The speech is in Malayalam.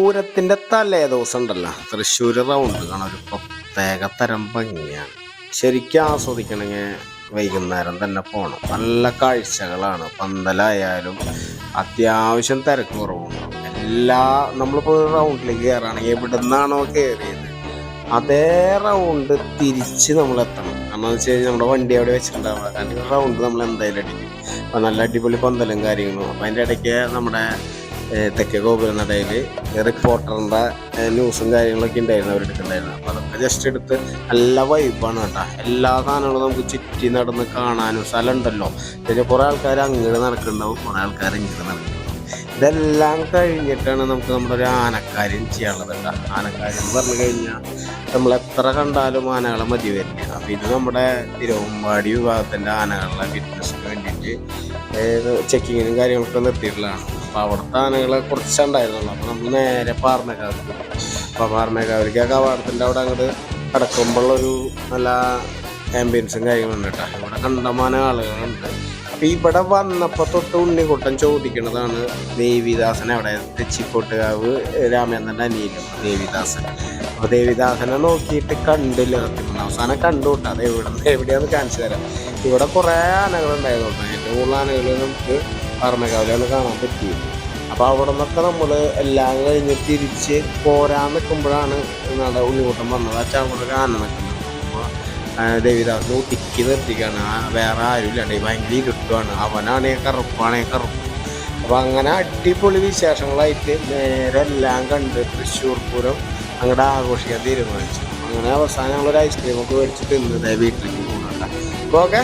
പൂരത്തിൻ്റെ തലേദിവസം ഉണ്ടല്ലോ തൃശ്ശൂർ റൗണ്ട് കാണാൻ ഒരു പ്രത്യേക തരം ഭംഗിയാണ്. ശരിക്കും ആസ്വദിക്കണമെങ്കിൽ വൈകുന്നേരം തന്നെ പോകണം. നല്ല കാഴ്ചകളാണ്. പന്തലായാലും അത്യാവശ്യം തിരക്ക് കുറവുണ്ടാവും. നമ്മളിപ്പോൾ റൗണ്ടിലേക്ക് കയറുകയാണെങ്കിൽ എവിടെ നിന്നാണോ കയറിയത് അതേ റൗണ്ട് തിരിച്ച് നമ്മൾ എത്തണം. കാരണം എന്ന് വെച്ച് കഴിഞ്ഞാൽ നമ്മുടെ വണ്ടി അവിടെ വെച്ചിട്ടുണ്ടാവുക. കാരണം റൗണ്ട് നമ്മൾ എന്തായാലും അടിക്കും. അപ്പോൾ നല്ല അടിപൊളി പന്തലും കാര്യങ്ങളും. അപ്പോൾ അതിൻ്റെ ഇടയ്ക്ക് നമ്മുടെ തെക്കേ ഗോപുരനടയിൽ റിപ്പോർട്ടറിൻ്റെ ന്യൂസും കാര്യങ്ങളൊക്കെ ഉണ്ടായിരുന്നു, അവരെടുക്കുന്നുണ്ടായിരുന്നു. അപ്പോൾ അതൊക്കെ ജസ്റ്റ് എടുത്ത് നല്ല വൈബാണ് കേട്ടോ. എല്ലാ സാധനങ്ങളും നമുക്ക് ചുറ്റി നടന്ന് കാണാനും സ്ഥലം ഉണ്ടല്ലോ. കുറേ ആൾക്കാർ അങ്ങോട്ട് നടക്കുന്നുണ്ടാവും, കുറേ ആൾക്കാർ ഇങ്ങോട്ട് നടക്കുന്നുണ്ടാവും. ഇതെല്ലാം കഴിഞ്ഞിട്ടാണ് നമുക്ക് നമ്മുടെ ഒരു ആനക്കാര്യം ചെയ്യാനുള്ളത് കേട്ടോ. ആനക്കാര്യം എന്ന് പറഞ്ഞു കഴിഞ്ഞാൽ നമ്മൾ എത്ര കണ്ടാലും ആനകളെ മതി വരില്ല. അപ്പോൾ ഇത് നമ്മുടെ തിരുവമ്പാടി വിഭാഗത്തിൻ്റെ ആനകളുടെ ഫിറ്റ്നസ്സിന് വേണ്ടിയിട്ട് ചെക്കിങ്ങിനും കാര്യങ്ങളൊക്കെ നിർത്തിയിട്ടുള്ളതാണ്. അപ്പോൾ അവിടുത്തെ ആനകളെ കുറച്ചുണ്ടായിരുന്നുള്ളൂ. അപ്പോൾ നമ്മൾ നേരെ പാറമേക്കാവിലേക്ക്. അപ്പോൾ പാറമേക്കാവിലേക്ക് ആ കവാടത്തിൻ്റെ അവിടെ അങ്ങോട്ട് കിടക്കുമ്പോഴൊരു നല്ല ആംബിയൻസും കാര്യങ്ങളുണ്ട് കേട്ടോ. ഇവിടെ കണ്ടമാന ആളുകളുണ്ട്. അപ്പോൾ ഇവിടെ വന്നപ്പോൾ തൊട്ട് ഉണ്ണിക്കുട്ടൻ ചോദിക്കുന്നതാണ് ദേവിദാസൻ എവിടെ. തെച്ചിക്കോട്ടുകാവ് രാമേന്ദ്രൻ്റെ അനിയനും ദേവിദാസൻ. അപ്പോൾ ദേവിദാസനെ നോക്കിയിട്ട് കണ്ടില്ല. അവസാനം കണ്ടു കിട്ടാം. അത് എവിടെയാണെന്ന് കാണിച്ചു തരാം. ഇവിടെ കുറേ ആനകളുണ്ടായിരുന്നു. ഏറ്റവും കൂടുതൽ ആനകൾ നമുക്ക് പാറമേക്കാവിലാണ് കാണാൻ പറ്റിയത്. അപ്പോൾ അവിടെ നിന്നൊക്കെ നമ്മൾ എല്ലാം കഴിഞ്ഞ് തിരിച്ച് പോരാൻ നിൽക്കുമ്പോഴാണ് നമ്മുടെ ഉണ്ണിക്കുട്ടൻ വന്നത്. ആ അവിടെ ആന നിൽക്കുന്നത്. ദേവിദാസിനെ ഒതുക്കി നിർത്തിക്കാണ്. വേറെ ആരും ഇല്ലാണ്ട് ഭയങ്കര ഇരുട്ടുമാണ്. അവനാണെങ്കിൽ കറുപ്പാണെങ്കിൽ കറുപ്പ്. അപ്പോൾ അങ്ങനെ അടിപൊളി വിശേഷങ്ങളായിട്ട് നേരെ എല്ലാം കണ്ട് തൃശ്ശൂർ പൂരം അങ്ങോട്ട് ആഘോഷിക്കാൻ തീരുമാനിച്ചു. അങ്ങനെ അവസാനം ഞങ്ങളൊരു ഐസ്ക്രീമൊക്കെ മേടിച്ച് തിന്നത് വീട്ടിലേക്ക് പോകുന്നുണ്ട്. അപ്പോൾ ഓക്കെ.